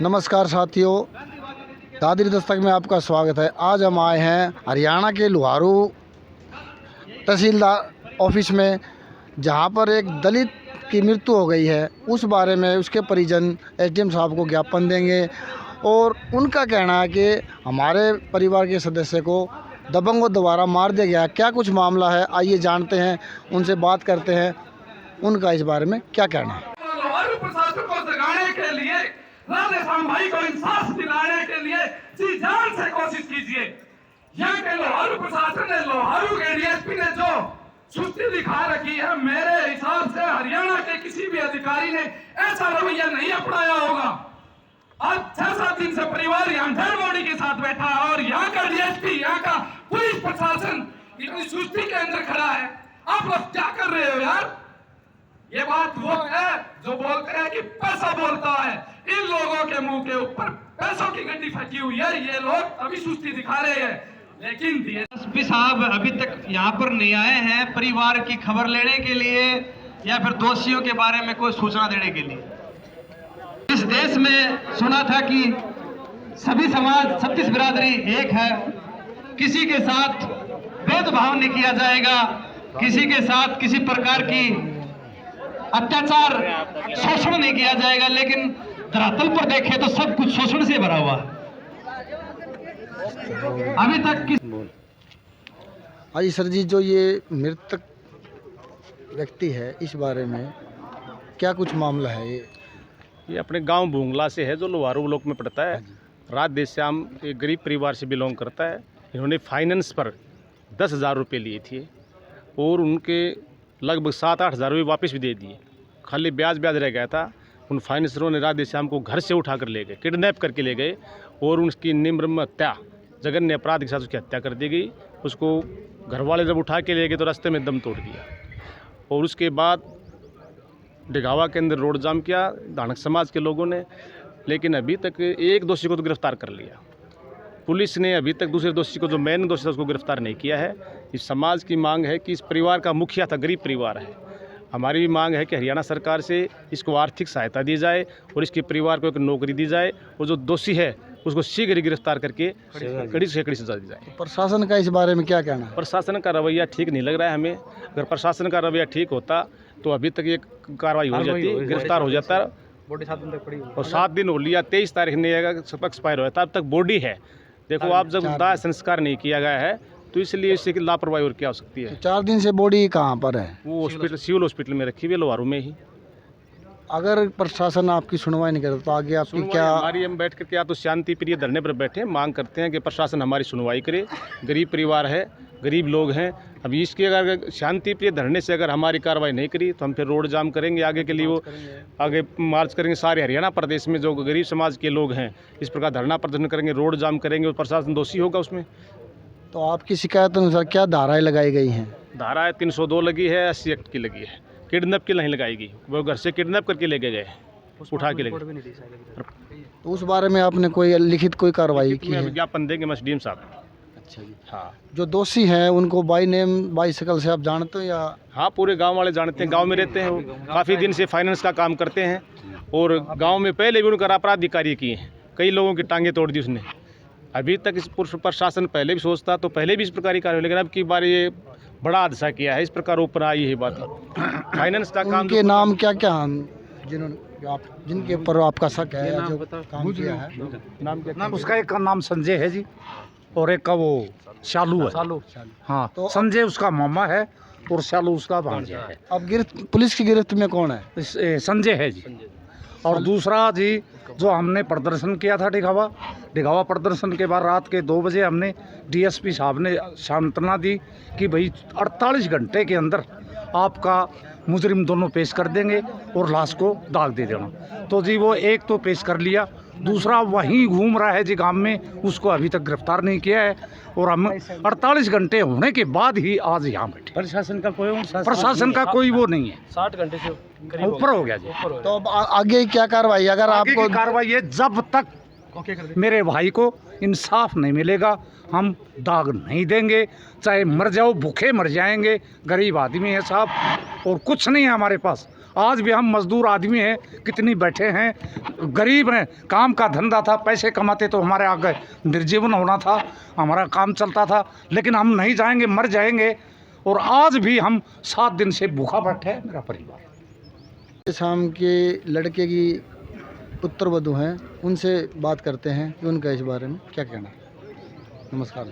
नमस्कार साथियों, दादरी दस्तक में आपका स्वागत है। आज हम आए हैं हरियाणा के लुहारू तहसीलदार ऑफिस में, जहां पर एक दलित की मृत्यु हो गई है। उस बारे में उसके परिजन एसडीएम साहब को ज्ञापन देंगे और उनका कहना है कि हमारे परिवार के सदस्य को दबंगों द्वारा मार दिया गया। क्या कुछ मामला है, आइए जानते हैं, उनसे बात करते हैं, उनका इस बारे में क्या कहना है। प्रशासन को जगाने के लिए, राधेश्याम भाई को इंसाफ दिलाने के लिए जी जान से कोशिश कीजिए। यहाँ के लोहारू प्रशासन ने, लोहारू के डीएसपी ने जो सुस्ती दिखा रखी है, मेरे हिसाब से हरियाणा के किसी भी अधिकारी ने ऐसा रवैया नहीं अपनाया होगा। आज 6-7 दिन से परिवार यहाँ डेड बॉडी के साथ बैठा है और यहाँ का डीएसपी, यहाँ का पुलिस प्रशासन इतनी सुस्ती के अंदर खड़ा है। आप लोग क्या कर रहे हो यार? ये बात वो है जो बोलते हैं कि पैसा बोलता है। इन लोगों के मुंह के ऊपर पैसों की गड्डी फटी हुई है। ये लोग अभी सुस्ती दिखा रहे हैं, लेकिन डीएसपी साहब अभी तक यहाँ पर नहीं आए हैं परिवार की खबर लेने के लिए या फिर दोषियों के बारे में कोई सूचना देने के लिए। इस देश में सुना था कि सभी समाज, 36 बिरादरी एक है, किसी के साथ भेदभाव नहीं किया जाएगा, किसी के साथ किसी प्रकार की अत्याचार, शोषण नहीं किया जाएगा। लेकिन धरातल पर देखें तो सब कुछ शोषण से भरा हुआ। अभी तक आइए सर जी, जो ये मृतक व्यक्ति है, इस बारे में क्या कुछ मामला है? ये अपने गांव भूंगला से है, जो लोहारू ब्लॉक में पड़ता है। राधेश्याम एक गरीब परिवार से बिलोंग करता है। इन्होंने फाइनेंस पर 10,000 रुपये लिए थे और उनके लगभग 7-8 हज़ार रुपये वापस भी दे दिए। खाली ब्याज रह गया था। उन फाइनेंसरों ने राधेश्याम को घर से उठा कर ले गए, किडनैप करके ले गए और उसकी निर्मम हत्या, जघन्य अपराध के साथ उसकी हत्या कर दी गई। उसको घर वाले जब उठा के ले गए तो रास्ते में दम तोड़ दिया और उसके बाद डिगावा के अंदर रोड जाम किया धानक समाज के लोगों ने। लेकिन अभी तक एक दोषी को तो गिरफ्तार कर लिया। पुलिस ने अभी तक दूसरे दोषी को, जो मेन दोषी था, उसको गिरफ्तार नहीं किया है। इस समाज की मांग है कि इस परिवार का मुखिया था, गरीब परिवार है, हमारी भी मांग है कि हरियाणा सरकार से इसको आर्थिक सहायता दी जाए और इसके परिवार को एक नौकरी दी जाए और जो दोषी है उसको शीघ्र ही गिरफ्तार करके कड़ी से कड़ी सजा दी जाए। प्रशासन का इस बारे में क्या कहना है? प्रशासन का रवैया ठीक नहीं लग रहा है हमें। अगर प्रशासन का रवैया ठीक होता तो अभी तक ये कार्रवाई हो जाती, गिरफ्तार हो जाता। और 7 दिन हो लिया, 23 तारीख ने एक्सपायर हुआ था, अब तक बॉडी है। देखो आप, जब दाह संस्कार नहीं किया गया है तो इसलिए इससे लापरवाही और क्या हो सकती है। 4 दिन से बॉडी कहाँ पर है? वो हॉस्पिटल, सिविल हॉस्पिटल में रखी हुई है, लोहारू में ही। अगर प्रशासन आपकी सुनवाई नहीं करता तो आगे आपकी क्या? हमारी हम बैठ करके या तो शांति प्रिय धरने पर बैठे, मांग करते हैं कि प्रशासन हमारी सुनवाई करे। गरीब परिवार है, गरीब लोग हैं। अभी इसके अगर शांति प्रिय धरने से अगर हमारी कार्रवाई नहीं करी तो हम फिर रोड जाम करेंगे आगे के लिए। वो आगे मार्च करेंगे सारे हरियाणा प्रदेश में, जो गरीब समाज के लोग हैं इस प्रकार धरना प्रदर्शन करेंगे, रोड जाम करेंगे और प्रशासन दोषी होगा उसमें। तो आपकी शिकायत अनुसार क्या धाराएं लगाई गई हैं? धारा 302 लगी है, 80 एक्ट की लगी है। किडनैप की नहीं लगाएगी, वो घर से किडनैप करके लेके गए, उठा के ले गए। तो उस बारे में आपने कोई लिखित कोई कार्रवाई की है? विज्ञापन देंगे एसडीएम साहब। अच्छा जी। हाँ, जो दोषी हैं उनको बाई नेम, बाई शकल से आप जानते हो या? हाँ, पूरे गांव वाले जानते हैं, गांव में रहते हैं। वो काफ़ी दिन से फाइनेंस का काम करते हैं और गांव में पहले भी उनका अपराधी कार्य किए हैं। कई लोगों की टांगें तोड़ दी उसने। अभी तक इस प्रशासन पहले भी सोचता तो पहले भी इस प्रकार की कार्य, लेकिन अब की बार ये बड़ा हादसा किया है, इस प्रकार ऊपर आई है बात। फाइनेंस का काम। उनके नाम क्या क्या हैं जिनके ऊपर आपका शक है या जो काम किया है? नाम क्या? उसका एक का नाम संजय है जी और एक का वो शालू है। हाँ, तो संजय उसका मामा है और शालू उसका भांजा है। अब पुलिस की गिरफ्त में कौन है? संजय है जी। और दूसरा जी, जो हमने प्रदर्शन किया था डिगावा प्रदर्शन के बाद रात के 2 बजे हमने डीएसपी साहब ने सांत्वना दी कि भाई 48 घंटे के अंदर आपका मुजरिम दोनों पेश कर देंगे और लाश को दाग दे देना। तो जी वो एक तो पेश कर लिया, दूसरा वहीं घूम रहा है जी गांव में, उसको अभी तक गिरफ्तार नहीं किया है। और हम 48 घंटे होने के बाद ही आज यहाँ बैठे। प्रशासन का कोई वो नहीं है, 60 घंटे से ऊपर हो गया जी। तो अब आगे क्या कार्रवाई? अगर आपको कार्रवाई है, जब तक मेरे भाई को इंसाफ नहीं मिलेगा हम दाग नहीं देंगे, चाहे मर जाओ, भूखे मर जाएंगे। गरीब आदमी है साहब और कुछ नहीं है हमारे पास। आज भी हम मजदूर आदमी हैं, कितनी बैठे हैं, गरीब हैं, काम का धंधा था, पैसे कमाते तो हमारे आगे निर्जीवन होना था, हमारा काम चलता था, लेकिन हम नहीं जाएंगे, मर जाएंगे। और आज भी हम 7 दिन से भूखा बैठे हैं मेरा परिवार। शाम के लड़के की पुत्रवधू हैं, उनसे बात करते हैं कि उनका इस बारे में क्या कहना है। नमस्कार।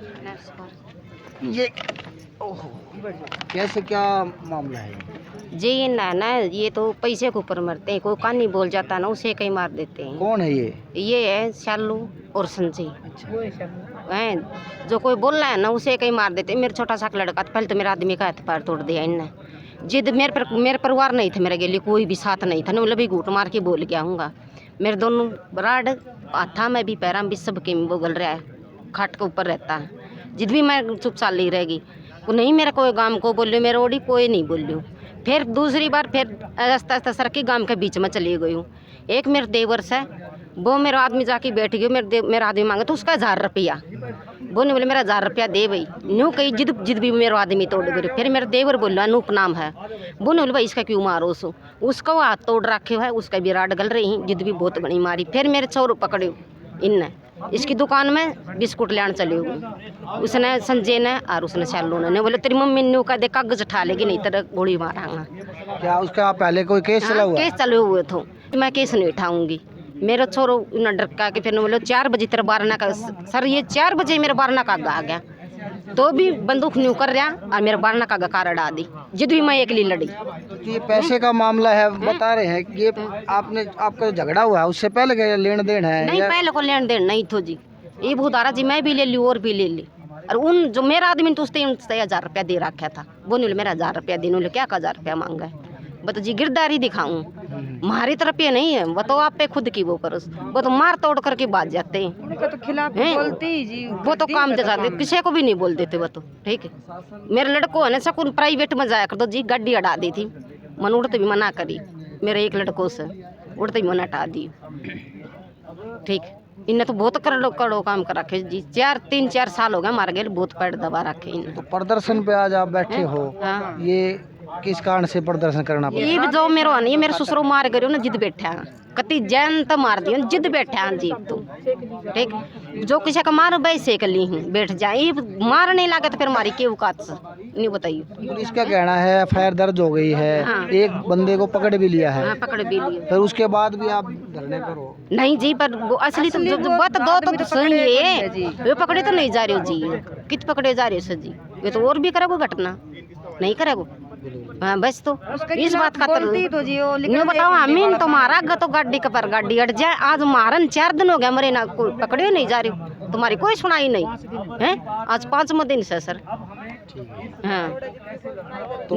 ये कैसे क्या मामला है जी? ये ना ये तो पैसे के ऊपर मरते हैं, कोई कान नहीं बोल जाता ना उसे कहीं मार देते हैं। कौन है ये है शालू और संजय हैं, जो कोई बोल रहा है ना उसे कहीं मार देते हैं। मेरा छोटा सा लड़का था, पहले तो मेरा आदमी का हाथ पैर तोड़ दिया इनने। जिद मेरे परिवार नहीं थे, मेरे लिए कोई भी साथ नहीं था ना, मतलब भी घूट मार के बोल गया हूँगा। मेरे दोनों राड हाथा में भी पैरा में भी सबके बोल रहा है, खाट के ऊपर रहता है। जिद भी मैं चुप चाल नहीं रहेगी, वो नहीं मेरा कोई गांव को बोलियो, मेरा ओडी कोई नहीं बोलियो। फिर दूसरी बार फिर रास्ता रास्ता सर के गांव के बीच में चली गई हूँ। एक मेरे देवर से वो मेरा आदमी जाके बैठ गया, मेरा आदमी मांगे तो उसका 1000 रुपया, वो नहीं बोले मेरा 1000 रुपया दे भाई। न्यू कही जिद भी मेरा आदमी तोड़ गई। फिर मेरा देवर बोला अनूप नाम है, वो नहीं बोले भाई इसका क्यों मारो सो, उसका वो हाथ तोड़ रखे है, उसका भी राड गल रही, जिद भी बहुत बड़ी मारी। फिर मेरे चोर पकड़े इनने, इसकी दुकान में बिस्कुट लेने चले हुए, उसने संजय ने और उसने शालू ने बोले तेरी मम्मी ने कहा दे कागज उठा लेगी नहीं तेरा गोली मारांगा। क्या उसका पहले कोई केस चला हुआ? केस चले हुए थे, मैं केस नहीं उठाऊंगी। मेरा छोरो न डर का के फिर बोले 4 बजे तेरा बारना का सर, ये 4 बजे मेरा बारना का आ गया तो भी बंदूक न्यू कर रहा और मेरा बारना का कार अड़ा दी। जिद भी मैं अकेली लड़ी। ये पैसे का मामला है बता रहे हैं कि ये आपका झगड़ा हुआ है, उससे पहले का लेन देन है? नहीं पहले को लेन देन नहीं थो जी, ये भूदारा जी मैं भी ले ली और भी ले ली। और उन जो मेरा आदमी तो उसने 1000 रुपया दे रखा था, वो नहीं मेरा 1000 रुपया देने क्या 1000 रुपया मांगा है। बता जी गिरदारी दिखाऊं, हमारी तरफ ये नहीं है, वो तो आप पे खुद की वो करो, वो तो मार तोड़ करके बात जाते हैं, तो खिलाफ बोलते ही जी, वो तो काम दे जाते, किसी को भी नहीं बोल देते वो तो। ठीक है, मेरे लड़कों है ना सकून प्राइवेट में जाया कर दो जी, गाड़ी अड़ा दी थी, मन उड़ते भी मना करी, मेरे एक लड़कों से उड़ते भी मना हटा दी। ठीक, इन्हें तो बहुत करोड़ों काम कर रखे जी, 3-4 साल हो गए मार गए, बहुत पैर दबा रखे इन्हें। तो प्रदर्शन पे आज आप बैठे हो, ये किस कारण से प्रदर्शन करना पड़ा? ये जो मेरा ये मेरे ससुरो मार गए ना, जिद बैठा कति जैन तो मार दियो, जिद बैठा जी तो। ठीक, जो किसी का मारो वैसे कर ली हूँ, बैठ जाए, ये मार नहीं लगा तो फिर मारी के औकात से नहीं बताइए। पुलिस का कहना है FIR दर्ज हो गई है, हाँ। एक बंदे को पकड़ भी लिया है। हाँ, पकड़ भी लिए। फिर उसके बाद भी आप धरने पर हो? नहीं जी, पर वो असली तो बात दो तो सही है, वे पकड़े तो नहीं जा रहे हो जी, कित पकड़े जा रहे हो सर जी, वे तो और भी करेगो घटना नहीं करेगो। हाँ बस तो इस बात का तो बताओ हमीन तो मारा गा तो गाड़ी का पर गाड़ी अट जाए। आज मारन 4 दिन हो गया मरे ना, कोई पकड़े नहीं जा रहे, तुम्हारी कोई सुनाई नहीं है। आज 5वां दिन से सर। हाँ तो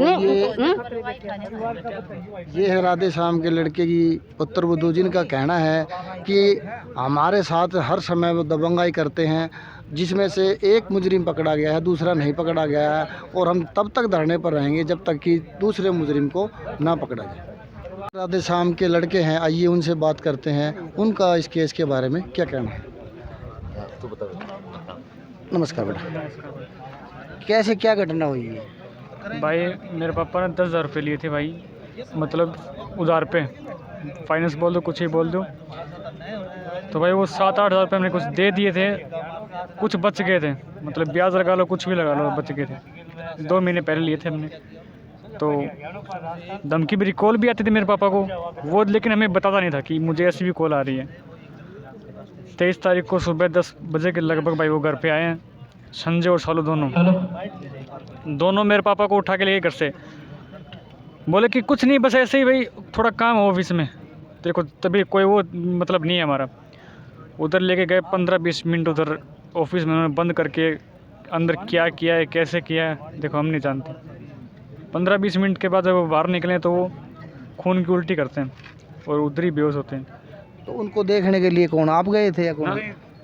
ये है राधे श्याम के लड़के की पुत्रवधू, जिनका कहना है कि हमारे साथ हर समय वो दबंगाई करते हैं, जिसमें से एक मुजरिम पकड़ा गया है, दूसरा नहीं पकड़ा गया है, और हम तब तक धरने पर रहेंगे जब तक कि दूसरे मुजरिम को ना पकड़ा जाए। राधे श्याम के लड़के हैं, आइए उनसे बात करते हैं, उनका इस केस के बारे में क्या कहना है। नमस्कार बेटा, कैसे क्या घटना हुई है? भाई मेरे पापा ने 10,000 रुपये लिए थे भाई, मतलब उधार पे, फाइनेंस बोल दो कुछ ही बोल दो। तो भाई वो 7-8 हज़ार रुपये हमने कुछ दे दिए थे, कुछ बच गए थे, मतलब ब्याज लगा लो कुछ भी लगा लो, बच गए थे। 2 महीने पहले लिए थे हमने, तो धमकी भी कॉल भी आती थी मेरे पापा को वो, लेकिन हमें बताता नहीं था कि मुझे ऐसी भी कॉल आ रही है। 23 तारीख को सुबह 10 बजे के लगभग भाई वो घर पे आए हैं, संजय और सालू दोनों मेरे पापा को उठा के लिए घर से बोले कि कुछ नहीं, बस ऐसे ही भाई थोड़ा काम है ऑफिस में तेरे को, तभी कोई वो मतलब नहीं है हमारा। उधर लेके गए, 15-20 मिनट उधर ऑफिस में उन्होंने बंद करके अंदर क्या किया है कैसे किया है देखो हम नहीं जानते। 15-20 मिनट के बाद जब वो बाहर निकले तो वो खून की उल्टी करते हैं और उधर ही बेहोश होते हैं। तो उनको देखने के लिए कौन, आप गए थे या कौन?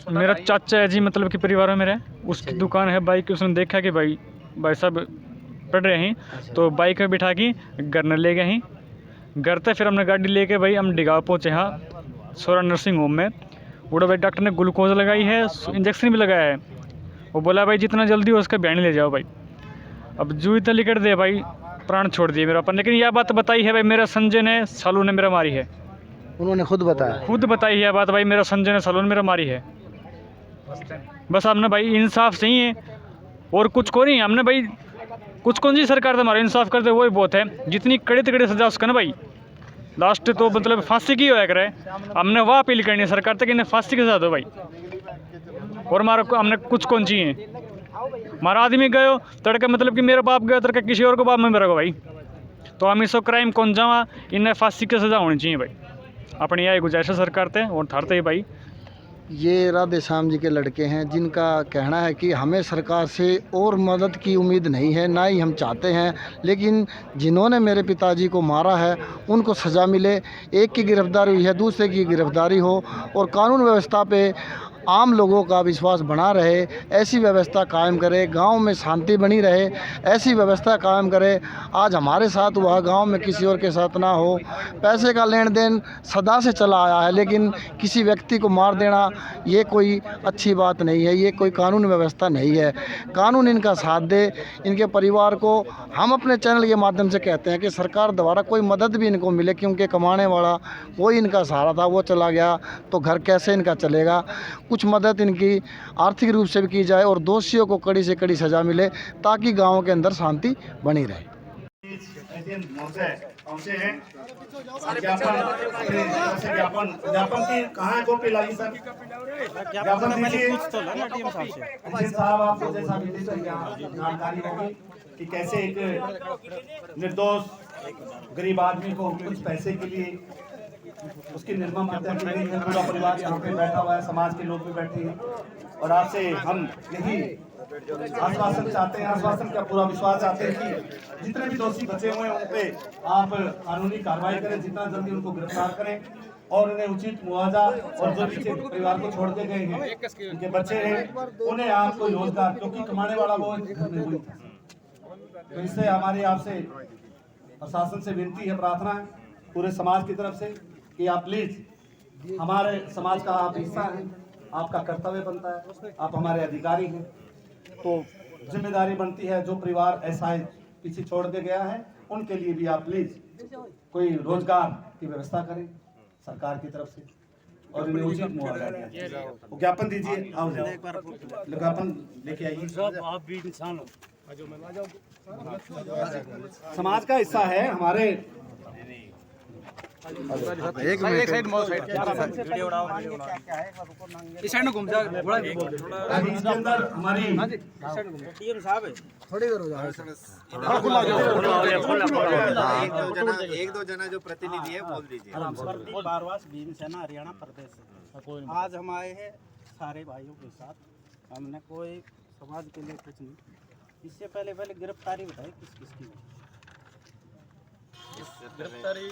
मेरा चाचा है जी, मतलब कि परिवार में मेरे, उसकी दुकान है बाइक की, उसने देखा कि भाई साहब पढ़ रहे हैं, तो बाइक में बिठा के घर न ले गए हैं। घर तक फिर हमने गाड़ी लेके भाई हम डिगाव पहुँचे, हाँ सोरा नर्सिंग होम में। बूढ़ा भाई डॉक्टर ने ग्लूकोज लगाई है, इंजेक्शन भी लगाया है, वो बोला भाई जितना जल्दी हो उसका बयान ले जाओ भाई। अब जू इतना लिखट दे भाई प्राण छोड़ दिए मेरा अपन। लेकिन यह बात बताई है भाई मेरा संजय ने सालू ने मेरा मारी है, उन्होंने खुद बताया। खुद बताई है बात भाई मेरा संजय ने सालू ने मेरा मारी है। बस हमने भाई इंसाफ चाहिए और कुछ को नहीं। हमने भाई कुछ कौन सी सरकार से हमारा इंसाफ करते वही बहुत है। जितनी कड़ी से कड़ी सजा उसका ना भाई लास्ट तो मतलब फांसी की होया करे। हमने वह अपील करनी है सरकार तक इन्हें फांसी की सजा दो भाई। और हमारा हमने कुछ कौन चाहिए हमारा आदमी गयो तड़के मतलब कि मेरा बाप गया तड़के किसी और को बाप में मेरा को भाई। तो हम इसको क्राइम कौन जावा इन्हें फांसी की सजा होनी चाहिए भाई। अपनी यही गुजारिश है सरकार थे और थारते ही भाई। ये राधे श्याम जी के लड़के हैं जिनका कहना है कि हमें सरकार से और मदद की उम्मीद नहीं है, ना ही हम चाहते हैं, लेकिन जिन्होंने मेरे पिताजी को मारा है उनको सज़ा मिले। एक की गिरफ्तारी हुई है, दूसरे की गिरफ्तारी हो और कानून व्यवस्था पे आम लोगों का विश्वास बना रहे, ऐसी व्यवस्था कायम करे। गांव में शांति बनी रहे, ऐसी व्यवस्था कायम करे। आज हमारे साथ हुआ, गांव में किसी और के साथ ना हो। पैसे का लेन देन सदा से चला आया है, लेकिन किसी व्यक्ति को मार देना ये कोई अच्छी बात नहीं है, ये कोई कानून व्यवस्था नहीं है। कानून इनका साथ दे। इनके परिवार को हम अपने चैनल के माध्यम से कहते हैं कि सरकार द्वारा कोई मदद भी इनको मिले, क्योंकि कमाने वाला कोई इनका सहारा था, वो चला गया तो घर कैसे इनका चलेगा। कुछ मदद इनकी आर्थिक रूप से भी की जाए और दोषियों को कड़ी से कड़ी सज़ा मिले ताकि गांव के अंदर शांति बनी रहे। ज्ञापन की कहाँ कॉपी लगी सर? ज्ञापन दीजिए साहब। आपको जैसा भी जानकारी होगी कि कैसे एक निर्दोष गरीब आदमी को कुछ पैसे के लिए उसकी निर्मम हत्या की गई है। पूरा परिवार यहाँ पे बैठा हुआ है, समाज के लोग भी बैठे हैं और आपसे हम यही आश्वासन चाहते हैं, आश्वासन का पूरा विश्वास चाहते हैं कि जितने भी दोषी बचे हुए हैं उन पे आप कानूनी कार्रवाई करें, जितना जल्दी उनको गिरफ्तार करें और उन्हें उचित मुआवजा और जो पीछे परिवार को छोड़ के गए हैं उनके बच्चे हैं उन्हें आप कोई रोजगार, क्योंकि कमाने वाला वो घर में वही था। तो इससे हमारी आपसे प्रशासन से विनती है, प्रार्थना है पूरे समाज की तरफ से कि आप प्लीज हमारे समाज का आप हिस्सा हैं, आपका कर्तव्य बनता है, आप हमारे अधिकारी हैं, तो जिम्मेदारी बनती है जो परिवार ऐसा पीछे छोड़ के गया है उनके लिए भी आप प्लीज कोई रोजगार की व्यवस्था करें सरकार की तरफ से और इन्हें उचित मुआवजा दिया। ज्ञापन दीजिए, आओ ज्ञापन लेके आइए। आप भी इंसान हो, समाज का हिस्सा है हमारे। एक मिनट इस साइड में घूम जा थोड़ा इसके अंदर हमारी टीएम साहब है थोड़ी देर हो जाए। एक दो जना जो प्रतिनिधि है बोल दीजिए। बारवास भीमसेना हरियाणा प्रदेश से आज हम आए हैं सारे भाइयों के साथ। हमने कोई समाज के लिए कुछ नहीं। इससे पहले गिरफ्तारी बताई किस किसकी? गिरफ्तारी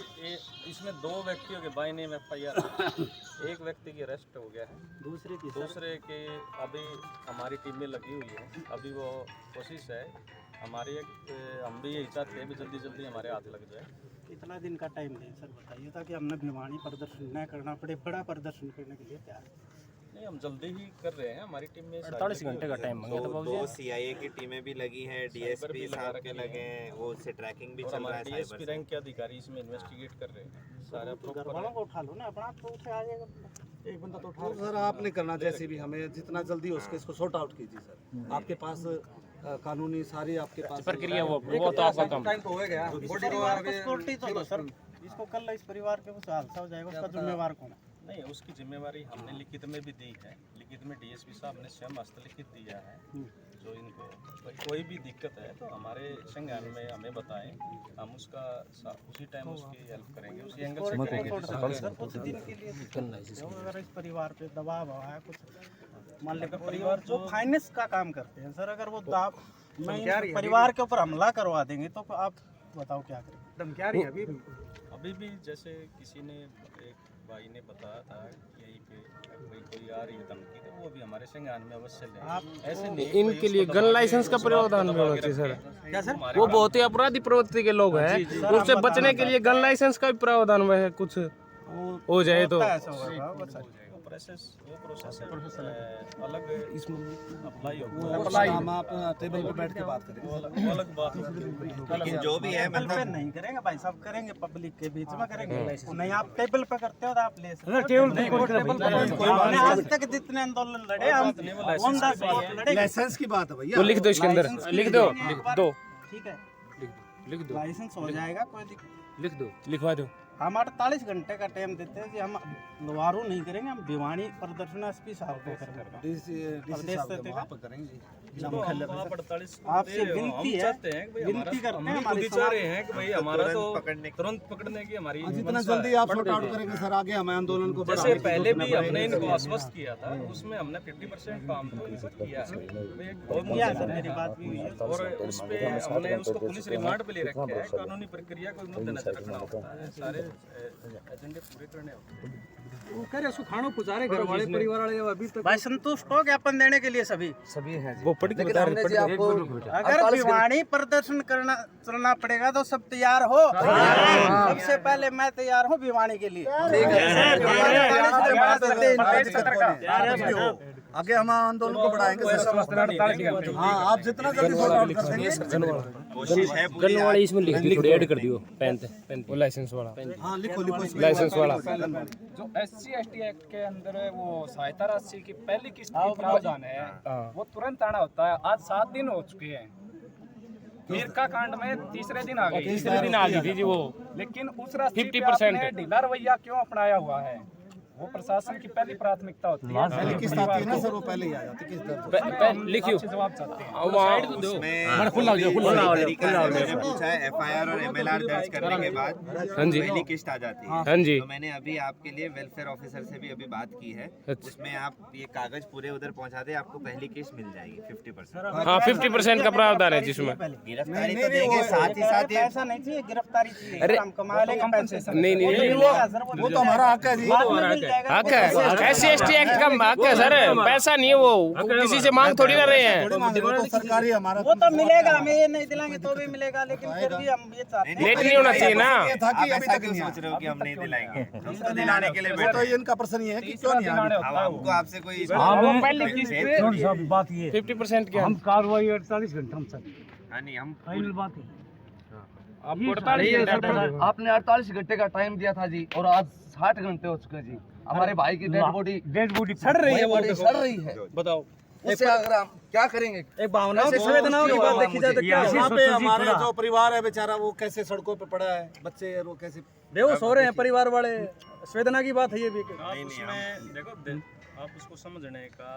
इसमें 2 व्यक्तियों के बाई नेम FIR, एक व्यक्ति की अरेस्ट हो गया है, दूसरे के अभी हमारी टीम में लगी हुई है। अभी वो कोशिश है हमारी, हम भी यही चाहते हैं भी जल्दी जल्दी हमारे हाथ लग जाए। कितना दिन का टाइम दें सर बताइए, ताकि हमने भिवानी प्रदर्शन न करना पड़े, बड़ा प्रदर्शन करने के लिए तैयार। नहीं, हम जल्दी ही कर रहे हैं। हमारी टीम में 48 घंटे का टाइम मांगे तो 2 CIA की टीमें भी लगी हैं, DSP साहब के लगे हैं, वो उससे ट्रैकिंग भी चल रहा है। DSP रैंक के अधिकारी इसमें इन्वेस्टिगेट कर रहे हैं सारा। घरवालों को उठा लो ना, अपना तो उठे आएगा एक बंदा तो उठा। सर आपने करना जैसे भी, हमें जितना जल्दी हो सके इसको सॉर्ट आउट कीजिए सर। आपके पास कानूनी सारी आपके पास प्रक्रिया वो तो आपका काम टाइम तो हो गया। सिक्योरिटी तो दो सर, इसको कल इस परिवार के कुछ हादसा हो जाएगा, उसका जिम्मेवार कौन है? नहीं, उसकी जिम्मेवारी हमने लिखित में भी दी है। लिखित में DSP साहब ने स्वयं हस्तलिखित दिया है। जो इनको कोई भी दिक्कत है तो हमारे संज्ञान में हमें बताएं, हम उसका उसी टाइम उसकी हेल्प करेंगे, उसी एंगल से करेंगे। कुछ दिन के लिए अगर इस परिवार पे दबाव है कुछ, मान लेकर परिवार जो फाइनेंस का काम करते हैं सर, अगर वो परिवार के ऊपर हमला करवा देंगे तो आप बताओ क्या करें? धमकियां रही है अभी भी जैसे किसी ने एक भाई ने बताया था यहीं पे कोई आ रही है धमकी, तो वो भी हमारे संज्ञान में अवश्य लें। ऐसे नहीं, इनके लिए गन लाइसेंस का प्रावधान भी होना चाहिए सर। क्या सर? वो बहुत ही अपराधी प्रवृत्ति के लोग हैं, उससे बचने के लिए गन लाइसेंस का भी प्रावधान है, कुछ हो जाए तो प्रोसेस अलग अप्लाई होगा। हम आप टेबल पे बैठ के बात करेंगे, वो अलग बात है। लेकिन जो भी है टेबल पे नहीं करेंगे भाई साहब, करेंगे पब्लिक के बीच में करेंगे। नहीं आप टेबल पे करते हो तो आप ले सकते हो। हमने आज तक जितने आंदोलन लड़े हम ऑन द स्पॉट लड़े। लाइसेंस की बात है भैया, वो लिख दो इसके अंदर, लिख दो ठीक है, लिख दो लाइसेंस हो जाएगा, कोई लिख दो, लिखवा दो। हम 48 घंटे का टाइम देते हैं कि हम लवारू नहीं करेंगे, हम भिवानी प्रदर्शन एसपी साहब को आपसे विनती है, विनती करते हैं, हमारे चाह रहे हैं कि भाई हमारा तो तुरंत पकड़ने की हमारी जितना जल्दी आप सॉर्ट आउट करेंगे सर, आगे हमें आंदोलन को जैसे पहले भी हमने इनको आश्वस्त किया था, उसमें हमने 50% काम तो इनको किया है सर, मेरी बात भी हुई है। और उस पे हमने उसको पुलिस रिमांड पे ले रखा है। कानूनी प्रक्रिया को मद्देनजर रखना होता है, सारे एजेंडे पूरे करने होते हैं। वो कह रहे उसको खाना पहुंचा रहे घर वाले परिवार वाले अभी तक भाई संतुष्ट हो ज्ञापन देने के लिए सभी हैं वो पढ़ के बता रहे हैं। अगर भिवानी प्रदर्शन करना चलना पड़ेगा तो सब तैयार हो। सबसे पहले मैं तैयार हूँ भिवानी के लिए। आगे हम आंदोलन को बढ़ाएंगे। हाँ, आप जितना जल्दी सॉर्ट आउट कर देंगे। कोशिश है पूरी। गन वाले इसमें लिख दो, थोड़ी ऐड कर दियो, पेन वो लाइसेंस वाला। हाँ, लिखो लाइसेंस वाला। जो SC/ST एक्ट के अंदर वो सहायता राशि की पहली किस्त का प्रावधान है, वो तुरंत आना होता है। आज 7 दिन हो चुके हैं, मीरका कांड में तीसरे दिन आ गई थी जी वो। लेकिन उस राशि 50% ढीला रवैया क्यों अपनाया हुआ है? वो प्रशासन की पहली प्राथमिकता होती है। पहली किस्त आती है ना सर, वो पहले ही आ जाती है किस्त। लिखियो जवाब चाहते हैं। पूछा है FIR और MLR दर्ज करने के बाद पहली किस्त आ जाती है। हाँ जी। तो मैंने अभी आपके लिए वेलफेयर ऑफिसर से भी अभी बात की है, उसमें आप ये कागज पूरे उधर पहुंचा दे, आपको पहली किस्त मिल जाएगी 50%। हाँ 50% का प्रावधान है जिसमें गिरफ्तारी तो देंगे, साथ ही साथ ये ऐसा नहीं चाहिए, गिरफ्तारी चाहिए। अरे हम कमा लेंगे पैसे। नहीं वो तो हमारा हक है जी। हक है, SC/ST एक्ट का हक है सर, पैसा नहीं है वो, किसी से मांग थोड़ी ना रहे हैं। वो तो सरकारी हमारा, वो तो मिलेगा, हमें ये नहीं दिलाएंगे तो भी मिलेगा, लेकिन फिर भी हम ये चाहते हैं। लेट नहीं होना चाहिए ना। आप ऐसा क्यों सोच रहे हो कि हम नहीं दिलाएंगे? हम तो दिलाने के लिए बैठे तो इनका प्रश्न ये है कि क्यों नहीं आ रहा। हमको आपसे कोई 50% क्या? हम कार्रवाई 48 घंटे हम सर, हाँ नहीं, हम फाइनल बात है। आपको 48 घंटे आपने 48 घंटे का टाइम दिया था जी, और आज 60 घंटे हो चुके हैं जी। हमारे भाई की डेड बॉडी सड़ रही है, वो सड़ रही है। बताओ उससे अगर हम क्या करेंगे? एक भावनाओं की संवेदनाओं की बात देखी जाए तो क्या यहाँ पे हमारे जो परिवार है बेचारा, वो कैसे सड़कों पे पड़ा है, बच्चे वो कैसे बेहोश हो रहे हैं परिवार वाले। संवेदना की बात है ये भी। उसमें देखो आप उसको समझने का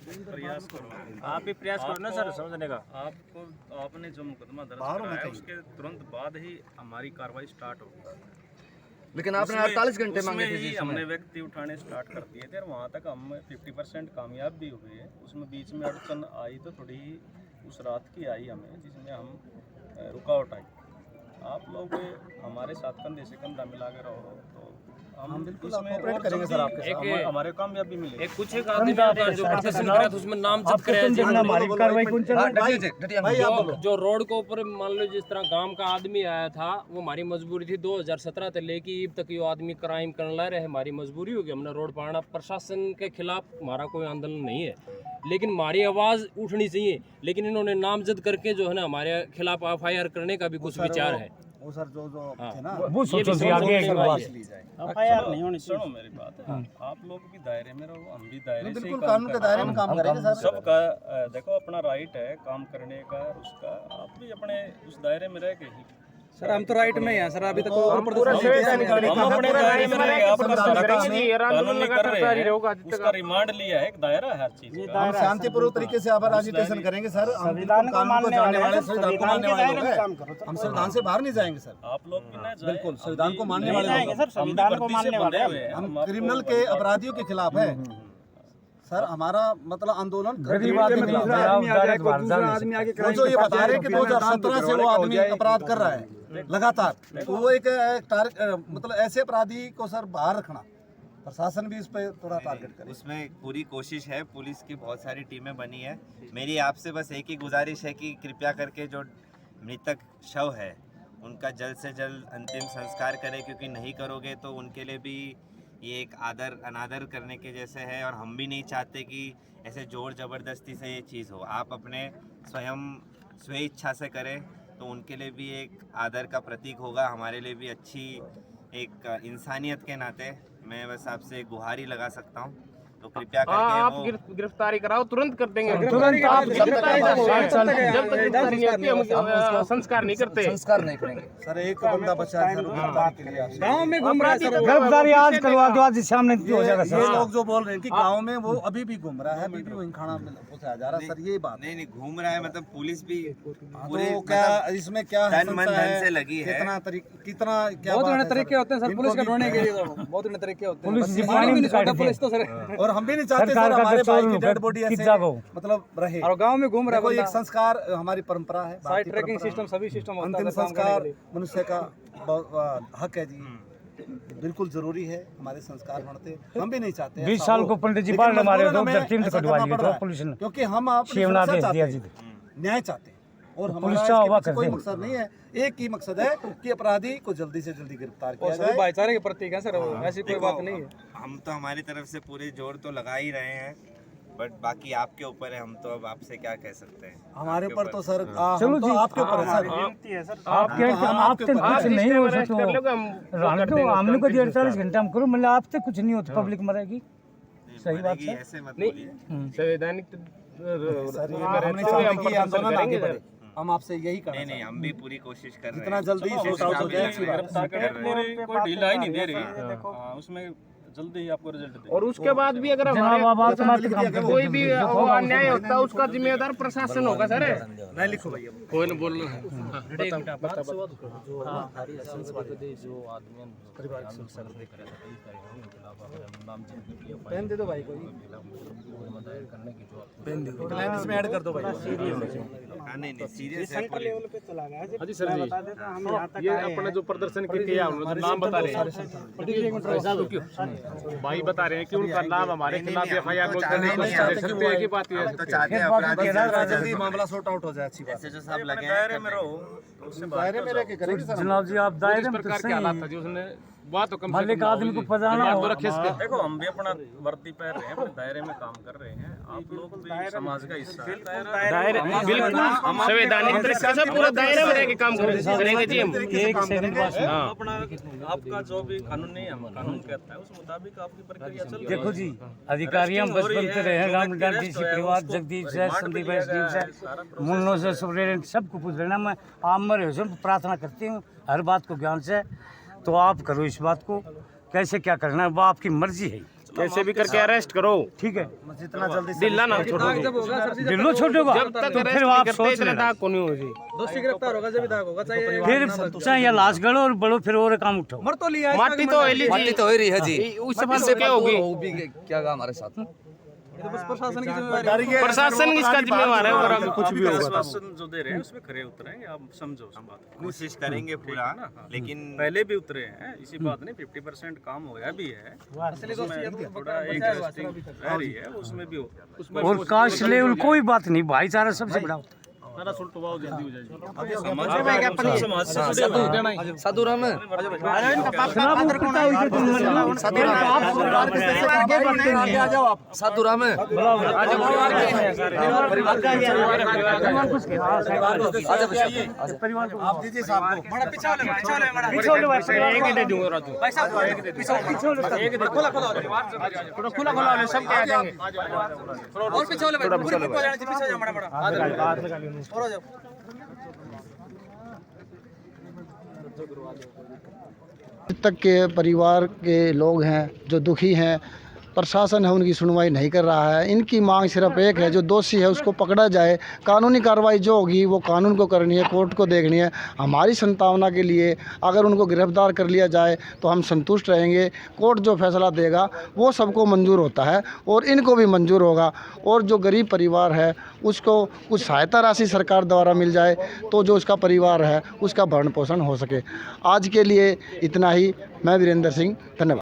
प्रयास करो। आप भी प्रयास करो ना सर समझने का। आपको आपने जो मुकदमा दर्ज कराया है उसके तुरंत बाद ही हमारी कार्रवाई स्टार्ट होगी। लेकिन आपने 48 घंटे मांगे थे जी। हमने व्यक्ति उठाने स्टार्ट कर दिए थे और वहाँ तक हम 50% कामयाब भी हुए हैं। उसमें बीच में अड़चन आई तो थोड़ी उस रात की आई हमें, जिसमें हम रुकावट आई। आप लोग हमारे साथ कंधे से कंधा मिला के रहो तो हम बिल्कुल कोऑपरेट करेंगे सर आपके साथ, हमारे कामयाबी मिलेगी। एक कुछ एक आदमी जो प्रदर्शन करा था उसमें नामजद कराया जो रोड के ऊपर मान लो जिस तरह गांव का आदमी आया था, वो हमारी मजबूरी थी 2017 से लेके अब तक यो आदमी क्राइम करने ला रहे, हमारी मजबूरी होगी, हमने रोड पाना। प्रशासन के खिलाफ हमारा कोई आंदोलन नहीं है, लेकिन हमारी आवाज़ उठनी चाहिए। लेकिन इन्होंने नामजद करके जो है ना हमारे खिलाफ FIR करने का भी कुछ विचार है। वो सर जो थे ना, वो सोचो जी आगे FIR नहीं होनी चाहिए। सुनो मेरी बात, आप लोग भी दायरे में रहो, हम भी दायरे से बिल्कुल कानून के दायरे में काम करेंगे सर। सबका देखो अपना राइट है काम करने का, उसका आप भी अपने उस दायरे में रह के ही। सर हम तो राइट में हैं सर, अभी तक हम अपने दायरे में रह के आपका सारा काम कानूनी कर रहे हैं। उसका रिमांड लिया है, एक दायरा है हर चीज का। हम शांतिपूर्वक तरीके से आप एजिटेशन करेंगे सर। संविधान को मानने वाले, संविधान को मानने वाले लोग हैं। हम संविधान से बाहर नहीं जाएंगे सर। आप लोग भी ना बिल्कुल संविधान को मानने वाले लोग सर, संविधान को मानने वाले हैं। हम क्रिमिनल के अपराधियों के खिलाफ है सर। हमारा मतलब आंदोलन गरीब आदमी के खिलाफ है। वो जो ये बता रहे हैं कि 2017 से वो आदमी अपराध कर रहा है लगातार, तो वो एक मतलब ऐसे अपराधी को सर बाहर रखना, प्रशासन भी इस पे थोड़ा टारगेट करे। उसमें पूरी कोशिश है, पुलिस की बहुत सारी टीमें बनी है। मेरी आपसे बस एक ही गुजारिश है कि कृपया करके जो मृतक शव है उनका जल्द से जल्द अंतिम संस्कार करें, क्योंकि नहीं करोगे तो उनके लिए भी ये एक अनादर करने के जैसे है, और हम भी नहीं चाहते कि ऐसे ज़ोर ज़बरदस्ती से ये चीज़ हो। आप अपने स्वयं स्वेच्छा से करें तो उनके लिए भी एक आदर का प्रतीक होगा, हमारे लिए भी अच्छी एक इंसानियत के नाते मैं बस आपसे एक गुहारी लगा सकता हूँ। तो कृपया करके आप वो गिरफ्तारी कराओ, तुरंत कर देंगे। तुरंत आप जब तक संस्कार नहीं करते। संस्कार नहीं करेंगे। सर एक बंदा बचा है गाँव में घूम रहा है सर। गिरफ्तारी आज करवा दो, आज सामने हो जाएगा ये लोग जो बोल रहे हैं कि गांव में वो अभी भी घूम रहा है, अभी भी वहीं खाना पहुंचाया जा रहा है, सर ये बात नहीं घूम रहा है, मतलब पुलिस भी पूरे तो क्या इसमें क्या है, तन मन धन से लगी है। कितना क्या बहुत तरीके होते हैं सर पुलिस को ढूंढने के लिए, तो बहुत तरीके होते हैं। पुलिस तो सर, और हम भी नहीं चाहते सर हमारे भाई की डेड बॉडी ऐसे मतलब रहे और गांव में घूम रहा है। कोई एक संस्कार हमारी परंपरा है, साइड ट्रैकिंग सिस्टम सभी सिस्टम होता है। अंतिम संस्कार मनुष्य का हक है जी, बिल्कुल जरूरी है। हमारे संस्कार बढ़ते, हम भी नहीं चाहते 20 साल को पंडित जी बाहर हमारे पुलिस ने, क्योंकि हम आप न्याय चाहते हैं और हमारा कोई मकसद नहीं है, एक ही मकसद है कि अपराधी को जल्दी से जल्दी गिरफ्तार किया जाए। भाईचारे के प्रतीक है सर, ऐसी कोई बात नहीं है। हम तो हमारी तरफ से पूरे जोर तो लगा ही रहे हैं, बट बाकी आपके ऊपर है, हम तो अब आपसे क्या कह सकते हैं। हमारे ऊपर तो सर चलो जी आपके ऊपर है सर, आपसे कुछ नहीं हो सकता। हमने को 48 घंटे हम करो, मतलब आपसे कुछ नहीं होता, पब्लिक मरेगी। सही बात है, ऐसे मत बोलिए। संवैधानिक हम आपसे यही कर नहीं हम भी पूरी कोशिश कर रहे हैं, जितना जल्दी सॉर्ट आउट हो जाए। कोई ढीला ही नहीं दे रही, उसमें जल्दी ही आपको रिजल्ट दे। और उसके बाद भी अगर हमारे कोई भी अन्याय होता है उसका जिम्मेदार प्रशासन होगा सर। नहीं लिखो भाई, कोई न बोल रहा है। पेन दे दो भाई को, पेन दे दो, लाइन इसमें ऐड कर दो भाई। नहीं सीरियस है। लेवल पे चला गया हाँ जी सर जी, ये अपने जो प्रदर्शन किया उन्होंने नाम बता रहे हैं, भाई बता रहे हैं कि उनका नाम हमारे खिलाफ FIR करने की कोशिश कर सकते हैं कि बात ये तो चाहते हैं अपराधी जल्दी मामला सॉर्ट आउट हो जाए, अच्छी बात। ऐसे जो सब लगे हैं दायरे में रहो, दायरे में रह के करेंगे सर। जनाब जी आप दायरे में प्रकार के हालात था जी, उसने बात तो कम मालिक आदमी को पजाना हो। देखो हम भी अपना वर्दी पहन रहे हैं, अपने दायरे में काम कर रहे हैं, आप लोग भी समाज का हिस्सा है। दायरे बिल्कुल संवैधानिक तरीके से पूरा दायरे में रह के काम करेंगे जी हम। एक सेकंड बस, अपना आपका जो भी कानूनी कानून कहता है उस मुताबिक आपकी प्रक्रिया चल रही है। देखो जी, अधिकारी हम बस बनते रहे हैं, रामलाल जी से परिवार, जगदीश से, संदीप से, मुन्नो से, सुप्रेंट सबको पूछ लेना। मैं आप मरे हो प्रार्थना करती हूँ हर बात को ज्ञान से, तो आप करो इस बात को, कैसे क्या करना है वो आपकी मर्जी है, कैसे भी करके अरेस्ट करो, ठीक है। जितना जल्दी ढीला ना छोड़ो, दिलो छोड़ोगा जब तक तो फिर आप सोच इतना लेना, दाग को नहीं होगी। दोषी गिरफ्तार होगा जब दाग होगा, चाहिए फिर चाहे लाश गड़ो और बड़ो फिर और काम उठाओ। मर तो लिया, माटी तो माटी तो हो रही है जी, उस बात से क्या होगी। क्या हमारे साथ ये तो बस प्रशासन की जिम्मेदारी है। प्रशासन किसका जिम्मेवार है, और कुछ भी होगा आश्वासन जो दे रहे हैं उसमें खरे उतरेंगे, आप समझो उस बात को। कोशिश करेंगे पूरा, लेकिन पहले भी उतरे हैं, इसी बात नहीं 50% काम होया भी है, उसमें थोड़ा एक रेस्टिंग रह रही है, उसमें भी हो। और कास्ट लेवल कोई बात नहीं, भाईचारा सबसे बड़ा होता है। सारा सुलट हुआ जल्दी हो जाएगी। साधु राम साधु राम आप दीजिए साहब को। तक के परिवार के लोग हैं जो दुखी हैं, प्रशासन है उनकी सुनवाई नहीं कर रहा है। इनकी मांग सिर्फ एक है, जो दोषी है उसको पकड़ा जाए, कानूनी कार्रवाई जो होगी वो कानून को करनी है, कोर्ट को देखनी है। हमारी संतावना के लिए अगर उनको गिरफ्तार कर लिया जाए तो हम संतुष्ट रहेंगे। कोर्ट जो फैसला देगा वो सबको मंजूर होता है और इनको भी मंजूर होगा। और जो गरीब परिवार है उसको कुछ सहायता राशि सरकार द्वारा मिल जाए तो जो उसका परिवार है उसका भरण पोषण हो सके। आज के लिए इतना ही। मैं वीरेंद्र सिंह, धन्यवाद।